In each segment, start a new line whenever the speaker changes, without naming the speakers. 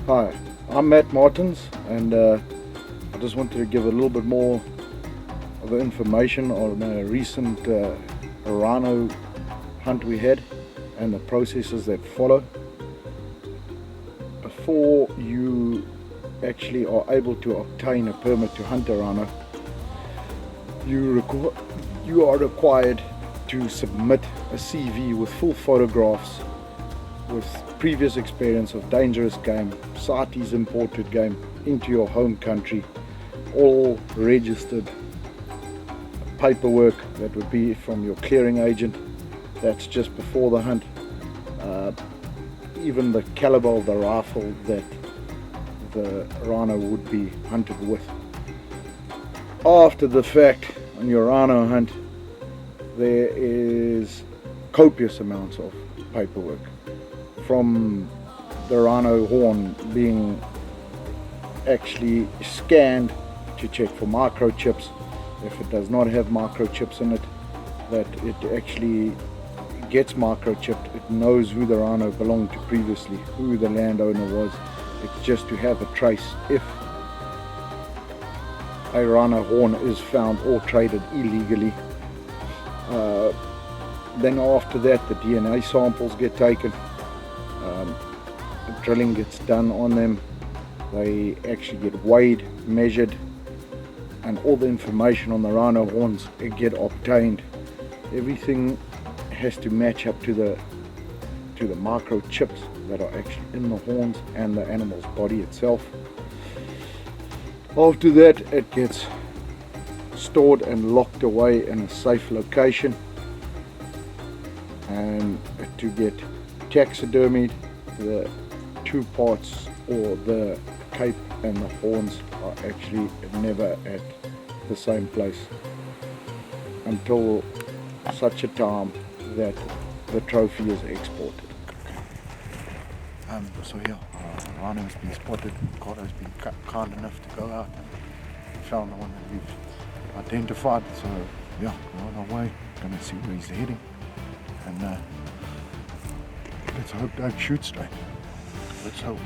Hi, I'm Matt Martins, and I just wanted to give a little bit more of the information on a recent Rhino hunt we had and the processes that follow. Before you actually are able to obtain a permit to hunt a rhino, you are required to submit a CV with full photographs, with previous experience of dangerous game, CITES imported game into your home country, all registered paperwork that would be from your clearing agent. That's just before the hunt. Even the caliber of the rifle that the rhino would be hunted with. After the fact, on your rhino hunt, there is copious amounts of paperwork, from the rhino horn being actually scanned to check for microchips. If it does not have microchips in it, that it actually gets microchipped. It knows who the rhino belonged to previously, who the landowner was. It's just to have a trace if a rhino horn is found or traded illegally. Then after that, the DNA samples get taken. Drilling gets done on them. They actually get weighed, measured, and all the information on the rhino horns get obtained. Everything has to match up to the microchips that are actually in the horns and the animal's body itself. After that, it gets stored and locked away in a safe location, and to get taxidermied, the two parts, or the cape and the horns, are actually never at the same place until such a time that the trophy is exported.
So yeah, Rhino has been spotted. Carter's been kind enough to go out and found the one that we've identified. So yeah, we're on our way. Gonna see where he's heading, and let's hope don't shoot straight. Let's hope.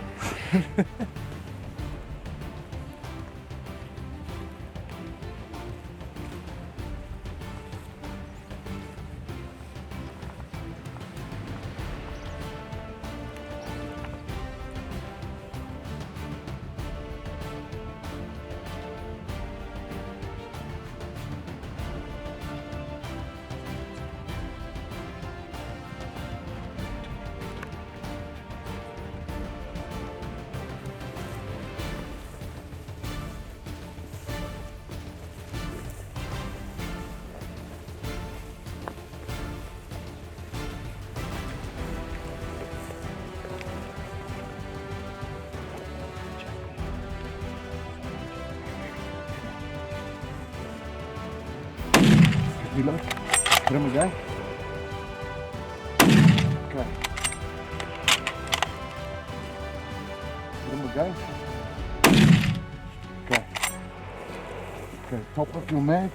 Reload. Put him again. Okay. Put him again. Okay. Okay, top up your mag.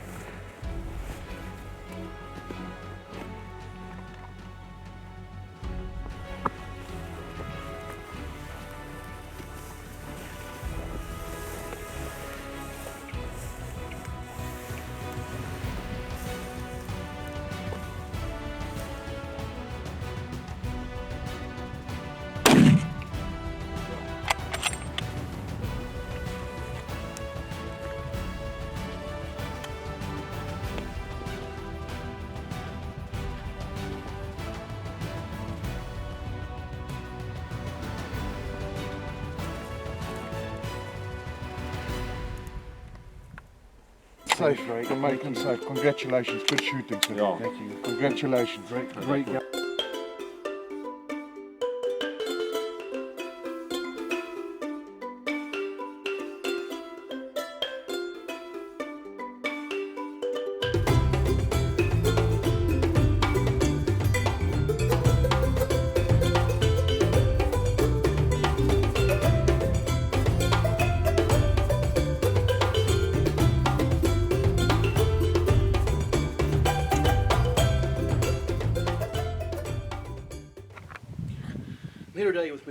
Safe, right? Can make him safe. Congratulations, good shooting, sir.
Yeah.
Thank you. Congratulations, great.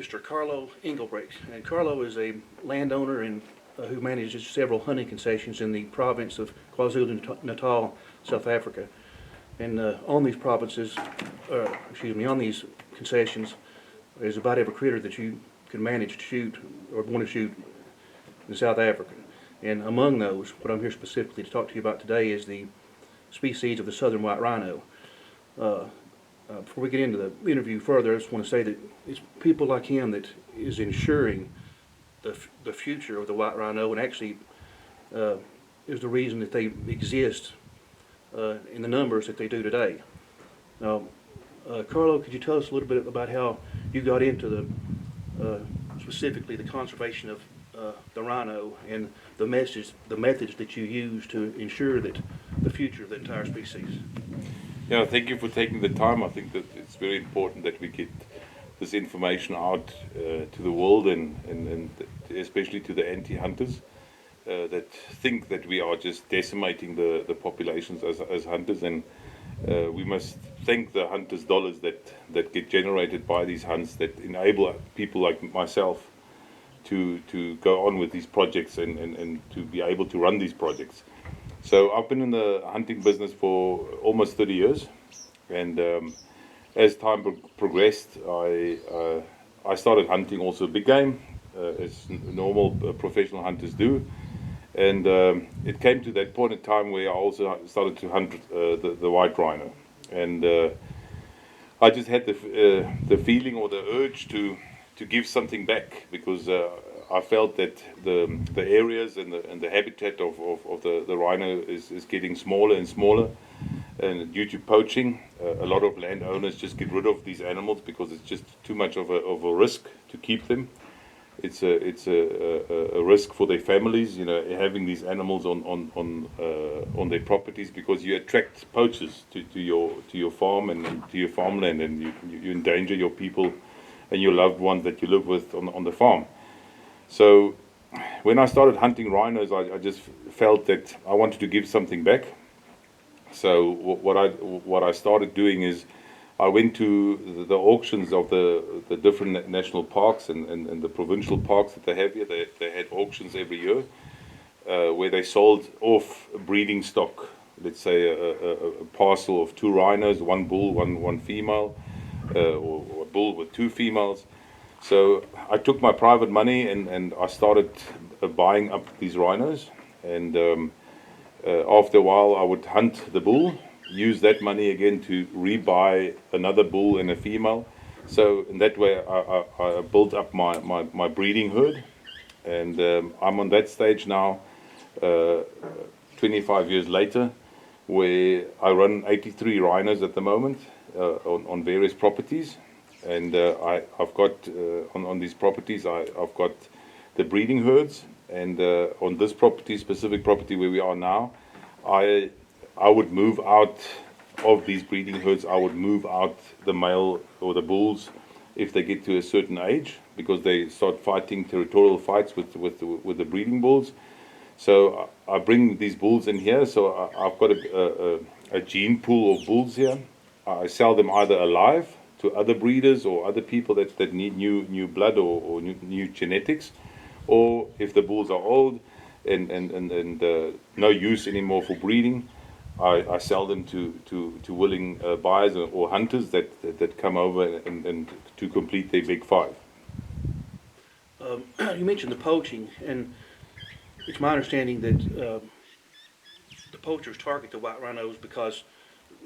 Mr. Carlo Engelbrecht, and Carlo is a landowner and who manages several hunting concessions in the province of KwaZulu-Natal, South Africa. And on these on these concessions, is about every critter that you can manage to shoot or want to shoot in South Africa. And among those, what I'm here specifically to talk to you about today is the species of the southern white rhino. Before we get into the interview further, I just want to say that it's people like him that is ensuring the future of the white rhino, and actually is the reason that they exist in the numbers that they do today. Now, Carlo, could you tell us a little bit about how you got into specifically the conservation of the rhino and the methods that you use to ensure that the future of the entire species?
Yeah, thank you for taking the time. I think that it's very important that we get this information out to the world and especially to the anti-hunters that think that we are just decimating the populations as hunters, and we must thank the hunters' dollars that get generated by these hunts that enable people like myself to go on with these projects and to be able to run these projects. So I've been in the hunting business for almost 30 years, and as time progressed, I started hunting also big game, as normal professional hunters do. And it came to that point in time where I also started to hunt the white rhino, and I just had the feeling or the urge to give something back, because I felt that the areas and the habitat of the rhino is getting smaller and smaller, and due to poaching, a lot of landowners just get rid of these animals because it's just too much of a risk to keep them. It's a risk for their families, having these animals on their properties, because you attract poachers to your farm and to your farmland, and you endanger your people and your loved ones that you live with on the farm. So when I started hunting rhinos, I just felt that I wanted to give something back. So what I started doing is I went to the auctions of the different national parks and the provincial parks that they have here. They had auctions every year where they sold off breeding stock. Let's say a parcel of 2 rhinos, 1 bull, one female, or a bull with 2 females. So I took my private money and I started buying up these rhinos. And after a while, I would hunt the bull, use that money again to rebuy another bull and a female. So in that way, I built up my breeding herd, and I'm on that stage now, 25 years later, where I run 83 rhinos at the moment on various properties, and I've got on these properties I've got the breeding herds, and on this specific property where we are now, I would move out of these breeding herds. I would move out the male or the bulls if they get to a certain age, because they start fighting territorial fights with the breeding bulls. So I bring these bulls in here. So I've got a gene pool of bulls here. I sell them either alive to other breeders or other people that need new blood or new genetics, or if the bulls are old and no use anymore for breeding, I sell them to willing buyers or hunters that come over and to complete their big 5.
You mentioned the poaching, and it's my understanding that the poachers target the white rhinos because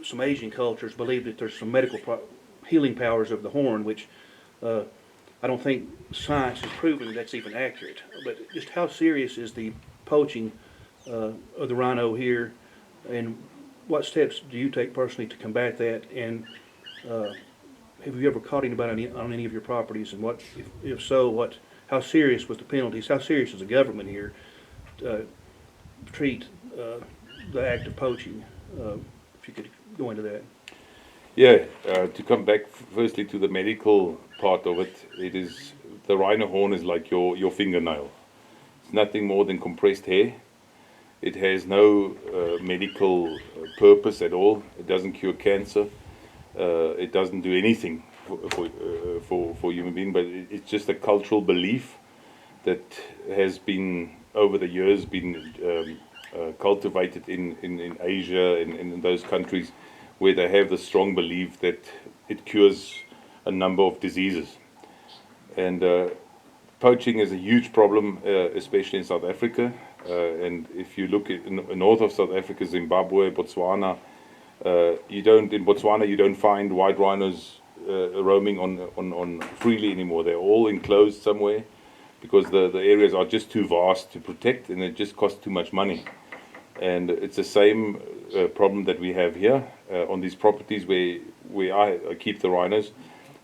some Asian cultures believe that there's some medical healing powers of the horn, which I don't think science has proven that's even accurate. But just how serious is the poaching of the rhino here, and what steps do you take personally to combat that? And have you ever caught anybody on any of your properties? And what, if so, how serious was the penalties? How serious does the government here treat the act of poaching? If you could go into that.
Yeah, to come back firstly to the medical part of it, the rhino horn is like your fingernail. It's nothing more than compressed hair. It has no medical purpose at all. It doesn't cure cancer. It doesn't do anything for human being, but it's just a cultural belief that has been over the years been cultivated in Asia and in those countries where they have the strong belief that it cures a number of diseases. And poaching is a huge problem, especially in South Africa. And if you look at north of South Africa, Zimbabwe, Botswana, in Botswana you don't find white rhinos roaming on freely anymore. They're all enclosed somewhere because the areas are just too vast to protect, and it just costs too much money. And it's the same problem that we have here on these properties where I keep the rhinos.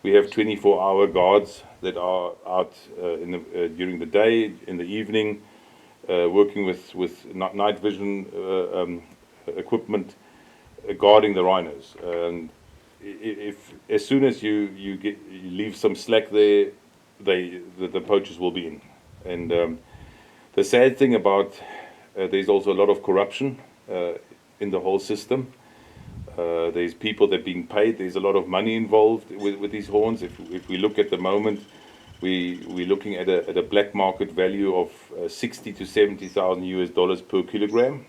We have 24-hour guards that are out during the day, in the evening, working with night vision equipment, guarding the rhinos. And if as soon as you leave some slack there, the poachers will be in. And the sad thing about there's also a lot of corruption in the whole system. There's people that are being paid. There's a lot of money involved with these horns. If we look at the moment, we're looking at a black market value of 60 to 70,000 US dollars per kilogram.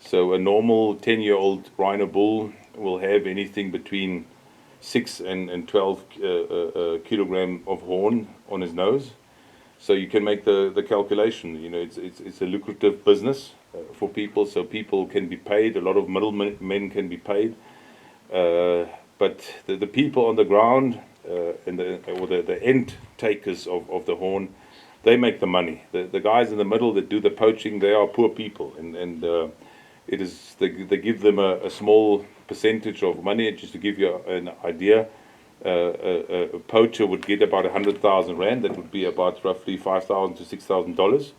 So a normal 10-year-old rhino bull will have anything between 6 and 12 kilogram of horn on his nose. So you can make the calculation. You know, it's a lucrative business for people. So people can be paid. A lot of middlemen can be paid. But the people on the ground and the end takers of the horn, they make the money. The guys in the middle that do the poaching, they are poor people, and it is they give them a small percentage of money. Just to give you an idea, a poacher would get about 100,000 rand. That would be about roughly $5,000 to $6,000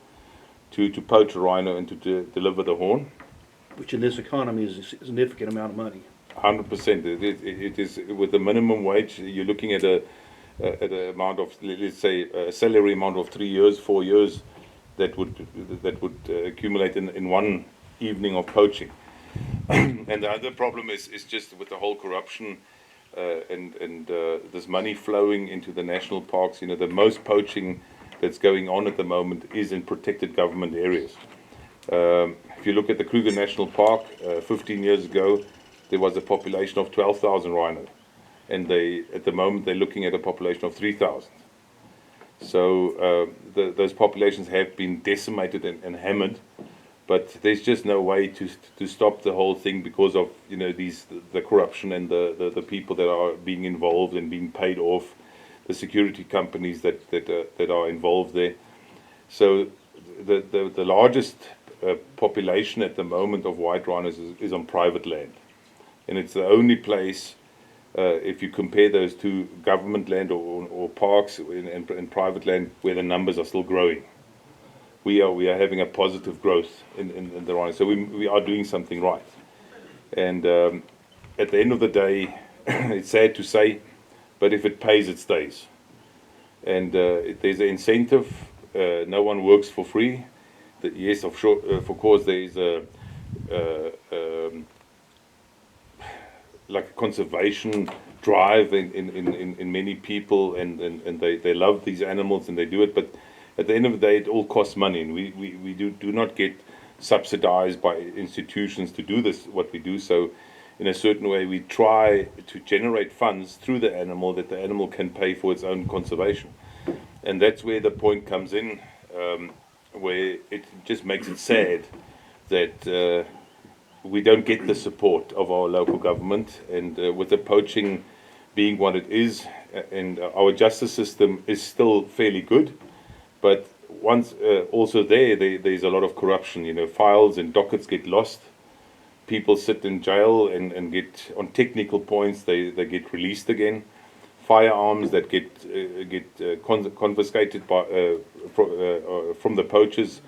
to poach a rhino and to deliver the horn.
Which in this economy is a significant amount of money.
100%. It is with the minimum wage. You're looking at an amount of, let's say, a salary amount of 3 years, 4 years, that would accumulate in one evening of poaching. And the other problem is just with the whole corruption and this money flowing into the national parks. You know, the most poaching that's going on at the moment is in protected government areas. If you look at the Kruger National Park, 15 years ago, there was a population of 12,000 rhino, and at the moment they're looking at a population of 3,000. So those populations have been decimated and hammered, but there's just no way to stop the whole thing because of, you know, the corruption and the people that are being involved and being paid off, the security companies that are involved there. So the largest population at the moment of white rhinos is on private land, and it's the only place, if you compare those two, government land or parks and private land, where the numbers are still growing. We are having a positive growth in the rhino, so we are doing something right. And at the end of the day, it's sad to say, but if it pays, it stays. And there's an incentive. No one works for free. Yes, of course, there is like a conservation drive in many people, and they love these animals and they do it. But at the end of the day, it all costs money, and we do not get subsidized by institutions to do this, what we do. So in a certain way, we try to generate funds through the animal that the animal can pay for its own conservation. And that's where the point comes in, where it just makes it sad that we don't get the support of our local government, and with the poaching being what it is, and our justice system is still fairly good, but once also there's a lot of corruption. You know, files and dockets get lost. People sit in jail and get, on technical points, they get released again. Firearms that get confiscated from the poachers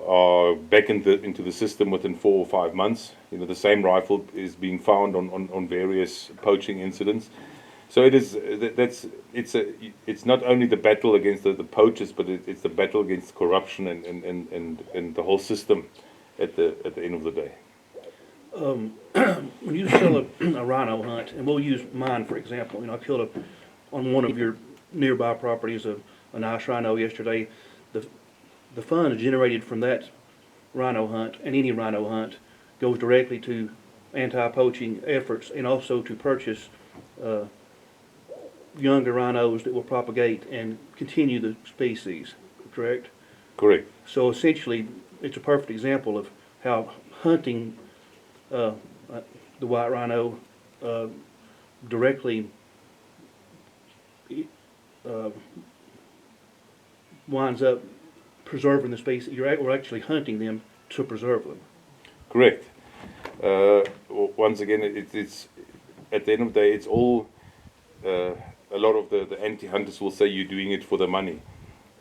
are back into the system within 4 or 5 months. You know, the same rifle is being found on various poaching incidents. So it's not only the battle against the poachers, but it's the battle against corruption and the whole system at the end of the day.
When you sell a rhino hunt, and we'll use mine for example, you know, I killed on one of your nearby properties a nice rhino yesterday. The funds generated from that rhino hunt, and any rhino hunt, goes directly to anti-poaching efforts and also to purchase younger rhinos that will propagate and continue the species, correct?
Correct.
So essentially, it's a perfect example of how hunting the white rhino directly winds up preserving the species. We're actually hunting them to preserve them.
Correct. Once again, it's at the end of the day, it's all a lot of the anti-hunters will say you're doing it for the money,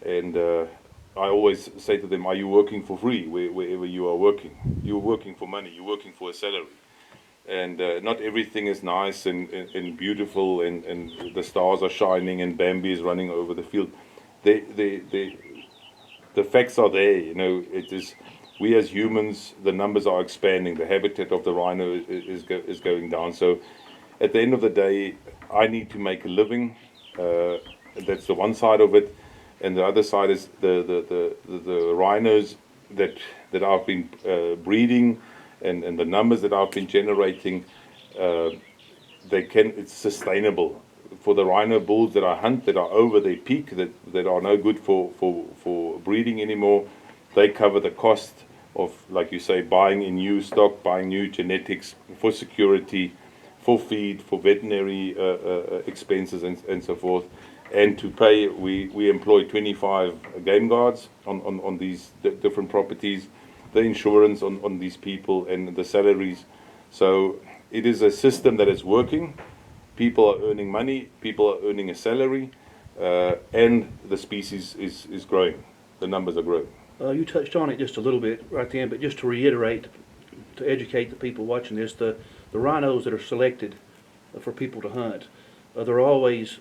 and I always say to them, are you working for free wherever you are working? You're working for money, you're working for a salary. And not everything is nice and beautiful and the stars are shining and Bambi is running over the field. The facts are there, you know. It is, we as humans, the numbers are expanding, the habitat of the rhino is going down. So at the end of the day, I need to make a living. That's the one side of it. And the other side is the rhinos that I've been breeding and the numbers that I've been generating. It's sustainable. For the rhino bulls that I hunt that are over their peak, that are no good for breeding anymore, they cover the cost of, like you say, buying a new stock, buying new genetics for security, for feed, for veterinary expenses and so forth. And to pay, we employ 25 game guards on these different properties, the insurance on these people and the salaries. So it is a system that is working. People are earning money, people are earning a salary, and the species is growing. The numbers are growing.
You touched on it just a little bit right then, but just to reiterate, to educate the people watching this, the rhinos that are selected for people to hunt, they're always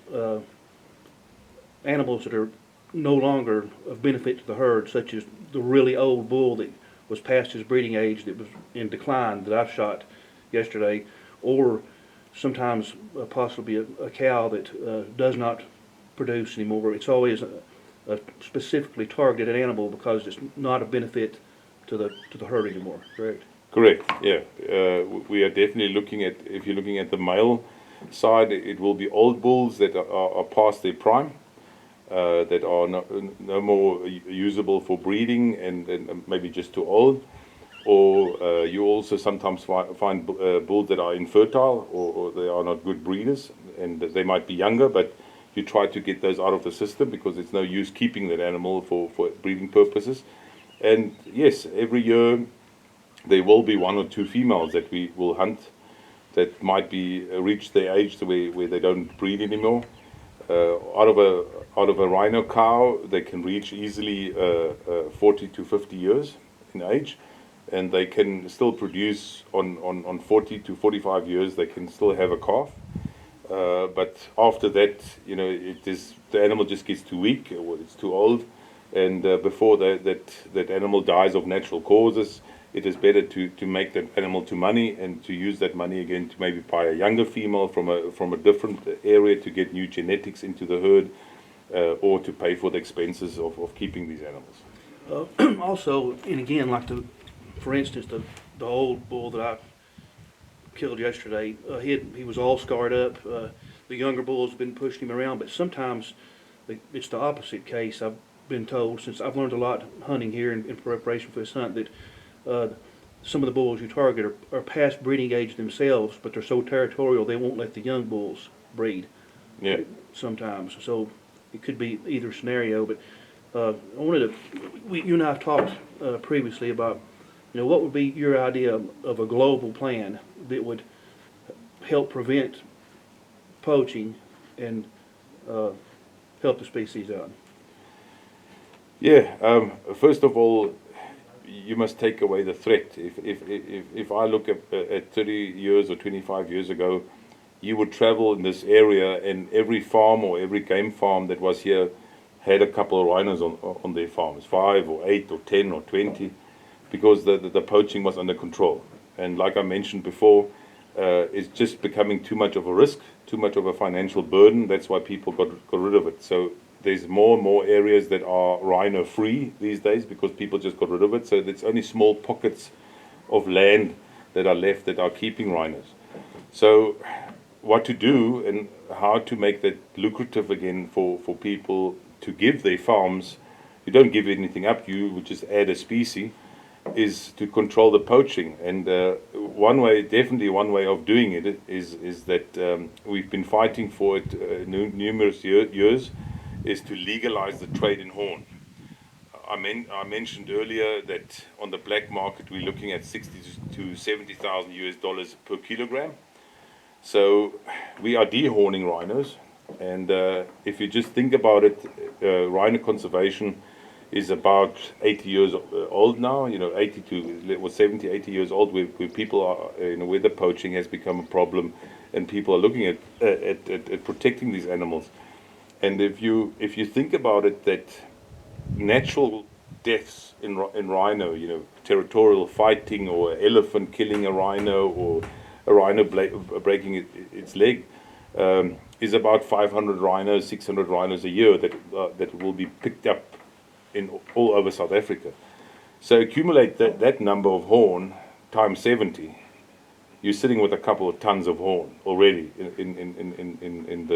animals that are no longer of benefit to the herd, such as the really old bull that was past his breeding age, that was in decline, that I've shot yesterday, or sometimes possibly a cow that does not produce anymore. It's always a specifically targeted animal because it's not a benefit to the herd anymore, correct?
Correct, yeah. We are definitely looking at, if you're looking at the male side, it will be old bulls that are past their prime, that are no more usable for breeding and maybe just too old. Or you also sometimes find bulls that are infertile or they are not good breeders, and they might be younger, but you try to get those out of the system because it's no use keeping that animal for breeding purposes. And yes, every year there will be one or two females that we will hunt that might be reach their age where they don't breed anymore. Out of a rhino cow, they can reach easily 40 to 50 years in age, and they can still produce on 40 to 45 years. They can still have a calf, but after that, you know, the animal just gets too weak or it's too old, and before that animal dies of natural causes, it is better to make that animal to money and to use that money again to maybe buy a younger female from a different area to get new genetics into the herd, or to pay for the expenses of keeping these animals.
Also, and again, like for instance, the old bull that I killed yesterday, he was all scarred up. The younger bulls have been pushing him around, but sometimes it's the opposite case. I've been told, since I've learned a lot hunting here in preparation for this hunt, that some of the bulls you target are past breeding age themselves, but they're so territorial they won't let the young bulls breed.
Yeah.
Sometimes, so it could be either scenario. But I wanted to, you and I have talked previously about, you know, what would be your idea of a global plan that would help prevent poaching and help the species out?
Yeah. First of all, you must take away the threat. If I look at 30 years or 25 years ago, you would travel in this area, and every farm or every game farm that was here had a couple of rhinos on their farms, 5 or 8 or 10 or 20, because the poaching was under control. And like I mentioned before, is just becoming too much of a risk, too much of a financial burden. That's why people got rid of it. So there's more and more areas that are rhino free these days because people just got rid of it. So there's only small pockets of land that are left that are keeping rhinos. So what to do and how to make that lucrative again for people to give their farms. You don't give anything up, you would just add a species, is to control the poaching. And definitely one way of doing it is that we've been fighting for it numerous years, is to legalize the trade in horn. I mentioned earlier that on the black market we're looking at 60 to 70,000 US dollars per kilogram. So we are dehorning rhinos, and if you just think about it, rhino conservation is about 80 years old now. 80 to 70, 80 years old, where people are, where the poaching has become a problem, and people are looking at protecting these animals. And if you think about it, that natural deaths in rhino, territorial fighting or elephant killing a rhino or a rhino breaking its leg, is about 500 rhinos, 600 rhinos a year that will be picked up in all over South Africa. So accumulate that number of horn times 70, you're sitting with a couple of tons of horn already in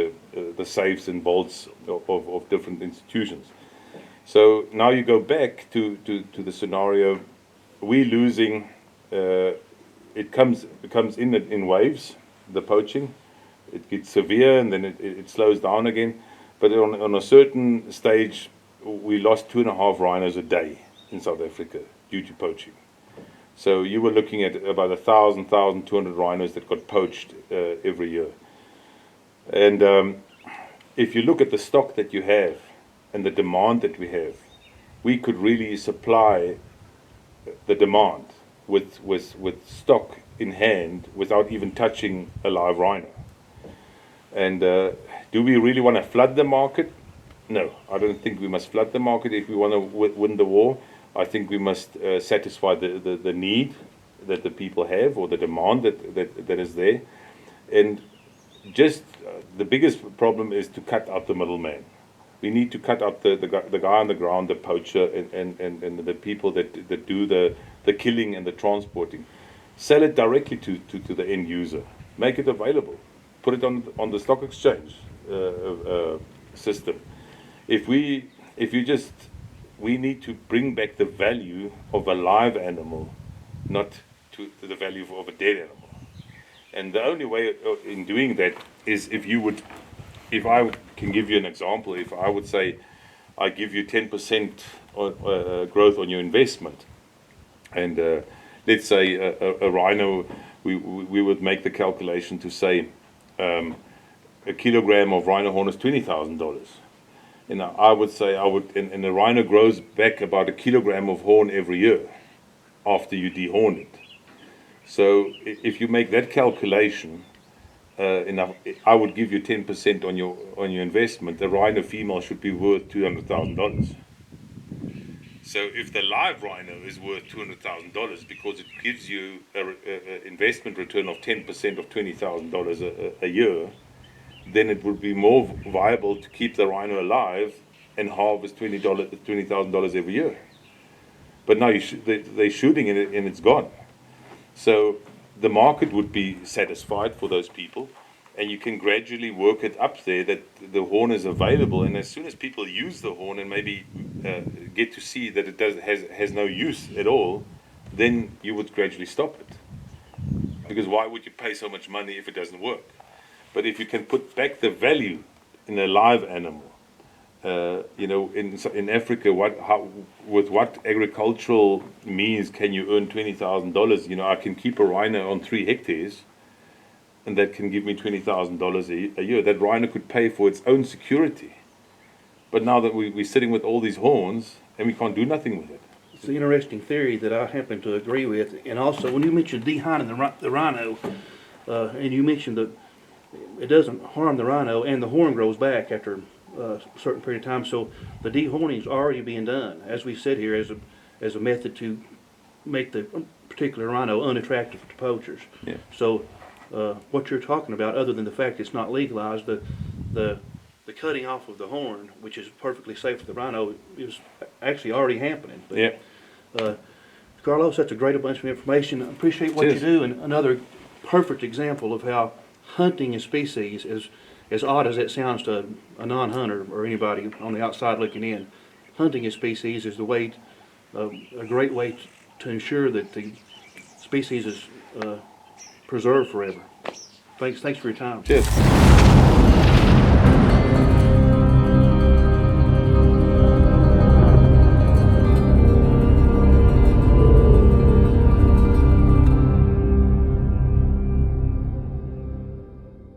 the safes and vaults of different institutions. So now you go back to the scenario, we're losing. It comes in waves, the poaching. It gets severe and then it slows down again. But on a certain stage, we lost 2.5 rhinos a day in South Africa due to poaching. So you were looking at about 1,200 rhinos that got poached every year. And if you look at the stock that you have and the demand that we have, we could really supply the demand with stock in hand without even touching a live rhino. And do we really want to flood the market? No, I don't think we must flood the market if we want to win the war. I think we must satisfy the need that the people have, or the demand that is there. And just the biggest problem is to cut out the middleman. We need to cut out the guy on the ground, the poacher, and the people that do the killing and the transporting. Sell it directly to the end user. Make it available. Put it on the stock exchange system. We need to bring back the value of a live animal, not to the value of a dead animal. And the only way in doing that is if I can give you an example, if I would say, I give you 10% growth on your investment, and let's say a rhino, we would make the calculation to say a kilogram of rhino horn is $20,000. And I would say and the rhino grows back about a kilogram of horn every year after you dehorn it. So if you make that calculation, I would give you 10% on your investment. The rhino female should be worth $200,000. So if the live rhino is worth $200,000 because it gives you an investment return of 10% of $20,000 a year, then it would be more viable to keep the rhino alive and harvest $20,000 every year. But now they're shooting it and it's gone. So the market would be satisfied for those people, and you can gradually work it up there that the horn is available. And as soon as people use the horn and maybe get to see that it has no use at all, then you would gradually stop it. Because why would you pay so much money if it doesn't work? But if you can put back the value in a live animal, in Africa, with what agricultural means can you earn $20,000? I can keep a rhino on 3 hectares, and that can give me $20,000 a year. That rhino could pay for its own security. But now that we're sitting with all these horns, and we can't do nothing with it.
It's an interesting theory that I happen to agree with. And also, when you mentioned dehorning the rhino, and you mentioned that it doesn't harm the rhino, and the horn grows back after a certain period of time. So the dehorning is already being done, as we said here, as a method to make the particular rhino unattractive to poachers.
Yeah.
So what you're talking about, other than the fact it's not legalized, the cutting off of the horn, which is perfectly safe for the rhino, is actually already happening. But,
Yeah.
Carlos, that's a great bunch of information. I appreciate what
Cheers.
you do, and another perfect example of how hunting a species, as odd as it sounds to a non-hunter or anybody on the outside looking in, hunting a species is the way, a great way to ensure that the species is preserved forever. Thanks for your time.
Cheers.